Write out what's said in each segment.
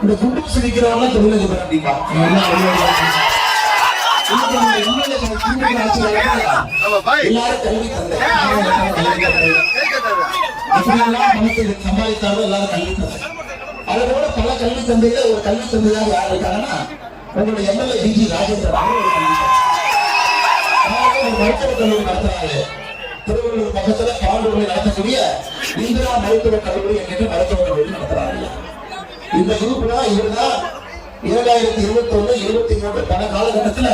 இந்த குண்டு சிரிக்கிறவங்க தொழிலதிபர் அப்படிப்பா. எல்லாரும் கல்வி தந்தை சம்பாதித்தாலும் எல்லாரும் கல்வி தந்தை. அதோட பல கல்வி தந்தைகள் ஒரு கல்வி தந்தையாக யார் இருக்காங்கன்னா உங்களுடைய எம்எல்ஏ டிஜி ராஜேந்திரன் ஒரு மருத்துவக் கல்லூரி நடத்துறாங்க. திருவள்ளூர் பக்கத்துல பாண்டூரில் நடத்தக்கூடிய இந்திரா மருத்துவக் கல்லூரி என்கிற மருத்துவக் கல்லூரி நடத்துறாங்க. இந்த குரூப் தான் இவர்தான் 2021, 23 பல காலகட்டத்துல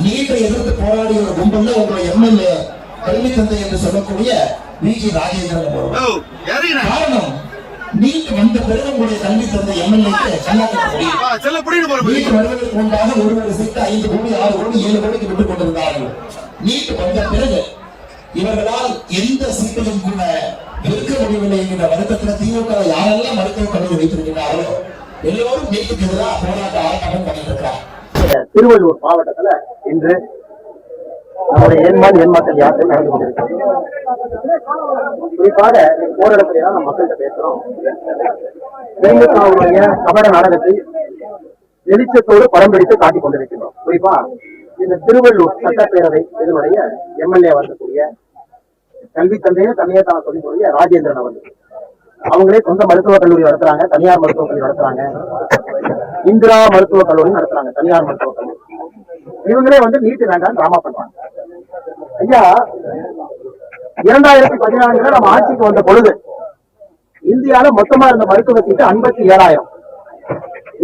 நீட்டை எதிர்த்து போராடிய ஒரு கும்பல்ல உங்களுடைய எம்எல்ஏ கல்வி தந்தை என்று சொல்லக்கூடிய டிஜி ராஜேந்திரன். காரணம் நீட் வந்த பிறகு உங்களுடைய கல்வி தந்தை எம்எல்ஏக்கு நீட் வருவதற்கு முன்பாக ஒருவர் சீட்டு 5 கோடி 6 கோடி 7 கோடிக்கு விட்டுக் கொண்டிருந்தார்கள். நீட் வந்த பிறகு இவர்களால் எந்த சீட்டையும் கூட விற்க முடியவில்லை என்கிற வருத்தத்தில் திமுக யாரெல்லாம் மருத்துவக் கல்லூரி வைத்திருக்கிறார்களோ எல்லோரும் நீட்டுக்கு எதிராக போராட்ட ஆர்ப்பாட்டம் பண்ணிட்டு இருக்கிறார். திருவள்ளூர் மாவட்டத்துல இன்று நம்முடைய எண்மாக்கள் யாத்திரை நடந்து கொண்டிருக்கிறது. குறிப்பாக போராட்டத்திலே தான் நம்ம மக்கள்கிட்ட பேசுறோம். திமுகவுடைய கபட நாடகத்தை வெளிச்சத்தோடு படம் பிடித்து காட்டிக் கொண்டிருக்கிறோம். குறிப்பா இந்த திருவள்ளூர் சட்டப்பேரவை இதனுடைய எம்எல்ஏ வரக்கூடிய கல்வி தந்தையும் தனியாக தான் சொல்லக்கூடிய ராஜேந்திரன் அவர்கள், அவங்களே சொந்த மருத்துவக் கல்லூரி நடத்துறாங்க, தனியார் மருத்துவக் கல்லூரி நடத்துறாங்க, இந்திரா மருத்துவக் கல்லூரி நடத்துறாங்க, தனியார் மருத்துவக் கல்லூரி. இவங்களே நீட்டு வேண்டாம் டிராமா பண்றாங்க. ஐயா, 2014 நம்ம ஆட்சிக்கு வந்த பொழுது இந்தியால மொத்தமா இருந்த மருத்துவ சீட்டு 57,000.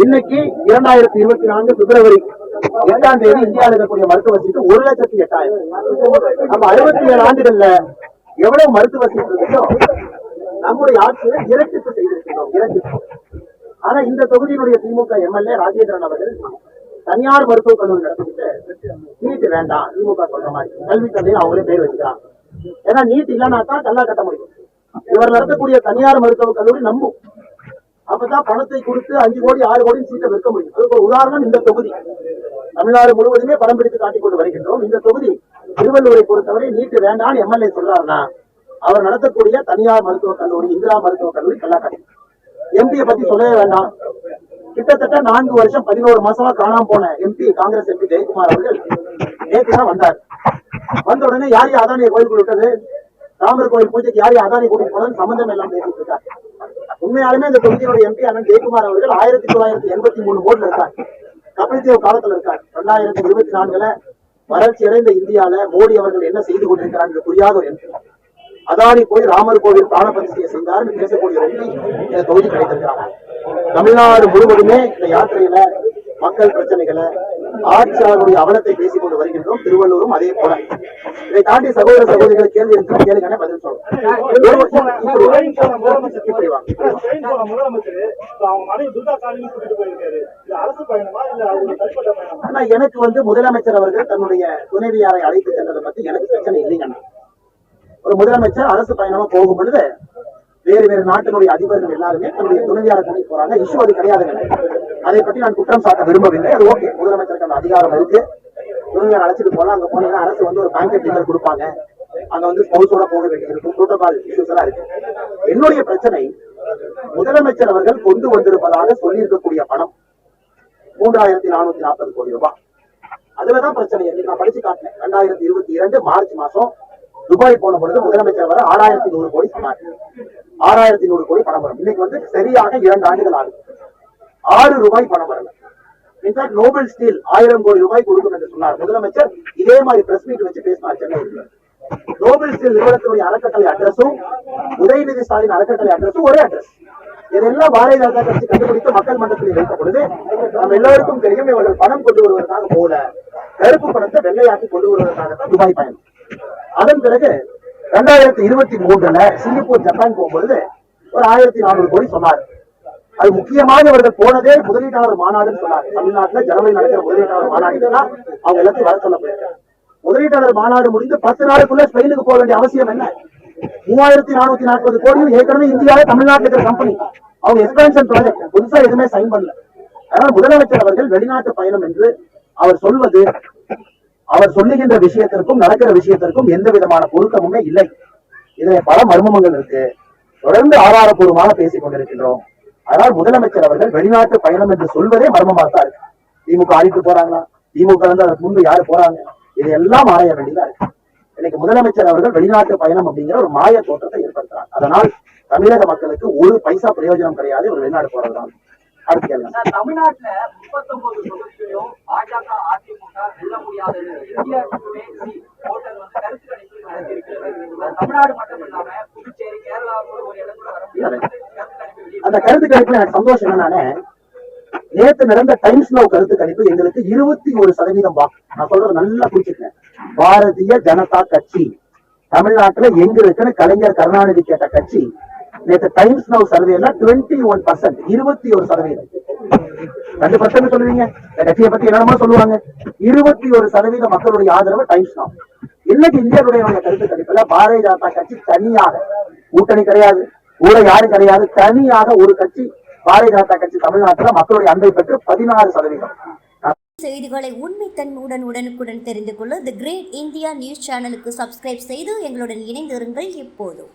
இன்னைக்கு 2024 பிப்ரவரி 8ஆம் தேதி இந்தியாவில் இருக்கக்கூடிய மருத்துவ சீட்டு 1,08,000. நம்ம 67 ஆண்டுகள்ல எவ்வளவு மருத்துவ சீட்டு இருந்தோ நம்முடைய ஆட்சியை இரட்டிப்பு செய்திருக்கிறோம், இரட்டிப்பு. ஆனா இந்த தொகுதியினுடைய திமுக எம்எல்ஏ ராஜேந்திரன் அவர்கள் தனியார் மருத்துவக் கல்லூரி நடத்திட்டு நீட் வேண்டாம், திமுக சொல்ற மாதிரி கல்வி தந்தையை அவங்களே பேர் வச்சுக்கிறாங்க. ஏன்னா நீட் இல்லைன்னா தான் கல்லா கட்ட முடியும். இவர் நடத்தக்கூடிய தனியார் மருத்துவக் கல்லூரி நம்பும். அப்பதான் பணத்தை கொடுத்து 5 கோடி 6 கோடி சீட்டை விற்க முடியும். அதுக்கு ஒரு உதாரணம் இந்த தொகுதி. தமிழ்நாடு முழுவதுமே படம் பிடித்து காட்டிக் கொண்டு வருகின்றோம். இந்த தொகுதி திருவள்ளூரை பொறுத்தவரை நீட் வேண்டாம்னு எம்எல்ஏ சொல்றாருன்னா அவர் நடத்தக்கூடிய தனியார் மருத்துவக் கல்லூரி, இந்திரா மருத்துவக் கல்லூரி கல்லாக்கட்டி. எம்பியை பத்தி சொல்லவே வேண்டாம். கிட்டத்தட்ட 4 வருஷம் 11 மாசமா காணாம போன எம்பி, காங்கிரஸ் எம்பி ஜெயக்குமார் அவர்கள் நேற்று தான் வந்தார். வந்த உடனே யார் அதானியை கோயிலுக்குள் விட்டது, ராமர் கோயில் பூஜைக்கு யார் அதானி கூட்டிட்டு போனது சம்பந்தம் எல்லாம் பேசிட்டு இருக்காரு. உண்மையாலுமே இந்த தொகுதியினுடைய எம்பி அண்ணன் ஜெயக்குமார் அவர்கள் 1983 போர்டுல இருக்கார். கபில் தேவ் காலத்துல இருக்கார். 2024 வளர்ச்சி அடைந்த இந்தியால மோடி அவர்கள் என்ன செய்து கொண்டிருக்கிறார் என்று புரியாத ஒரு எம்பி. அதானி போய் ராமர் கோவில் பிராண பிரதிஷ்டையை செய்தார் பேசக்கூடிய எம்பி இந்த தொகுதி கிடைத்திருக்கிறாங்க. தமிழ்நாடு முழுவதுமே இந்த யாத்திரையில மக்கள் பிரச்சனைகளை, ஆட்சியாளருடைய அவலத்தை பேசிக் கொண்டு வருகின்றோம். திருவள்ளூரும் அதே போல. இதை தாண்டி சகோதர சகோதரிகளை கேள்வி இருக்கு, கேளுங்க, பதில் சொல்றோம். எனக்கு முதலமைச்சர் அவர்கள் தன்னுடைய துணைவியாரை அழைத்து சென்றதை பத்தி எனக்கு பிரச்சனை இல்லைங்க. ஒரு முதலமைச்சர் அரசு பயணமா போகும் பொழுது வேறு வேறு நாட்டினுடைய அதிபர்கள் எல்லாருமே தன்னுடைய துணைவியாரை கூட்டிட்டு போறாங்க. இஷ்யூ அது கிடையாதுங்க. அதை பற்றி நான் குற்றம் சாட்ட விரும்பவில்லை. அது ஓகே, முதலமைச்சருக்கு அந்த அதிகாரம் இருக்கு. துணைவியார் அழைச்சிட்டு போலாம். அங்க போனீங்கன்னா அரசு ஒரு பேங்கெட் டிக்கெட் கொடுப்பாங்க. அங்க ஸ்பௌஸோட போக வேண்டியிருக்கும். புரோட்டோகால் இஷ்யூஸ் எல்லாம் இருக்கு. என்னுடைய பிரச்சனை, முதலமைச்சர் அவர்கள் கொண்டு வந்திருப்பதாக சொல்லி இருக்கக்கூடிய பணம் 3,440 கோடி ரூபாய். அதுலதான் பிரச்சனை. நான் படிச்சு காட்டினேன். 2022 மார்ச் மாசம் துபாய் போன பொழுது முதலமைச்சர் வர 6,100 கோடி சொன்னார். 6,100 கோடி பணம் வரும். இன்னைக்கு சரியாக 2 ஆண்டுகள் ஆகுது. 6 ரூபாய் பணம் வரல. இன்ஃபேக்ட் நோபல் ஸ்டீல் 1000 கோடி ரூபாய் கொடுக்கும் என்று சொன்னார் முதலமைச்சர். இதே மாதிரி பிரஸ் மீட் வச்சு பேசினார் சென்னையில். நோபல் ஸ்டீல் நிறுவனத்துடைய அறக்கட்டளை அட்ரஸும் உதயநிதி ஸ்டாலின் அறக்கட்டளை அட்ரஸும் ஒரே அட்ரஸ். இதெல்லாம் பாரதிய ஜனதா கட்சி கண்டுபிடித்து மக்கள் மன்றத்தில் வைத்த பொழுது நம்ம எல்லாருக்கும் தெரியும், இவர்கள் பணம் கொண்டு வருவதற்காக போல கருப்பு பணத்தை வெள்ளையாக்கி கொண்டு வருவதற்காகத்தான் துபாய் பயணம். அதன் பிறகு 2023 சிங்கப்பூர், ஜப்பான் போகும்பொழுது ஒரு 1,400 கோடி சொன்னார். அது முக்கியமாக இவர்கள் போனதே முதலீட்டாளர் மாநாடுன்னு சொன்னார். தமிழ்நாட்டில் ஜனவரி நடக்கிற முதலீட்டாளர் மாநாடுன்னா அவங்க எல்லாத்தையும் வர சொல்ல போயிருக்காங்க. முதலீட்டாளர் மாநாடு முடிந்து 10 நாளுக்குள்ள ஸ்பெயினுக்கு போக வேண்டிய அவசியம் என்ன? 3,440 கோடியும் ஏற்கனவே இந்தியாவில் தமிழ்நாட்டில் இருக்கிற கம்பெனி. அவங்க எக்ஸ்பென்ஷன் ப்ராஜெக்ட் புதுசா எதுவுமே சைன் பண்ணல. அதனால முதலமைச்சர் அவர்கள் வெளிநாட்டு பயணம் என்று அவர் சொல்வது, அவர் சொல்லுகின்ற விஷயத்திற்கும் நடக்கிற விஷயத்திற்கும் எந்த விதமான பொருத்தமுமே இல்லை. இதுல பல மர்மங்கள் இருக்கு. தொடர்ந்து ஆதாரப்பூர்வமாக பேசிக் கொண்டிருக்கின்றோம். அதனால் முதலமைச்சர் அவர்கள் வெளிநாட்டு பயணம் என்று சொல்வதே மர்மமாக தான் இருக்கு. திமுக அழைத்து போறாங்களா, திமுக வந்து அதற்கு முன்பு யாரு போறாங்க, இதையெல்லாம் ஆராய வேண்டியதா இருக்கு. இன்னைக்கு முதலமைச்சர் அவர்கள் வெளிநாட்டு பயணம் அப்படிங்கிற ஒரு மாய தோற்றத்தை ஏற்படுத்துறாங்க. அதனால் தமிழக மக்களுக்கு ஒரு பைசா பிரயோஜனம் கிடையாது ஒரு வெளிநாடு போறதுதான். அடுத்து கேள்வி. தமிழ்நாட்டுல 39 தொகுதிகளிலும் பாஜக அதிமுக வெல்ல முடியாதது இந்தியா டுடே போர்ட்டல் வந்து கருத்து கணிப்பு நடத்தியிருக்கிறது. தமிழ்நாடு மட்டும் இல்லாம புதுச்சேரி, கேரளா கூட ஒரு இடத்துல வர முடியாது. அந்த கருத்து கணிப்புல எனக்கு சந்தோஷம் என்னன்னா, நேற்று நடந்த டைம்ஸ் நவ் கருத்து கணிப்பு எங்களுக்கு 21% வாக்கு. நான் சொல்றது நல்லா புரிச்சுக்கேன். பாரதிய ஜனதா கட்சி தமிழ்நாட்டுல எங்க இருக்குன்னு கலைஞர் கருணாநிதி கேட்ட கட்சி நேற்று டைம்ஸ் நவ் சர்வேல 21%, 21%. 2% சொல்லுவீங்க, இந்த கட்சியை பத்தி என்னமா சொல்லுவாங்க. 21% மக்களுடைய ஆதரவு டைம்ஸ் நவ். இன்னைக்கு இந்தியாவுடைய கருத்து கணிப்புல பாரதிய ஜனதா கட்சி தனியாக, கூட்டணி கிடையாது, கூட யாரும் கிடையாது, தனியாக ஒரு கட்சி பாரதிய ஜனதா கட்சி தமிழ்நாட்டில் மக்களுடைய அன்பை பெற்று 16%. செய்திகளை உண்மைத்தன்மையுடன் உடனுக்குடன் தெரிந்து கொள்ள தி கிரேட் இந்தியா நியூஸ் சேனலுக்கு சப்ஸ்கிரைப் செய்து எங்களுடன் இணைந்திருங்கள். எப்போதும்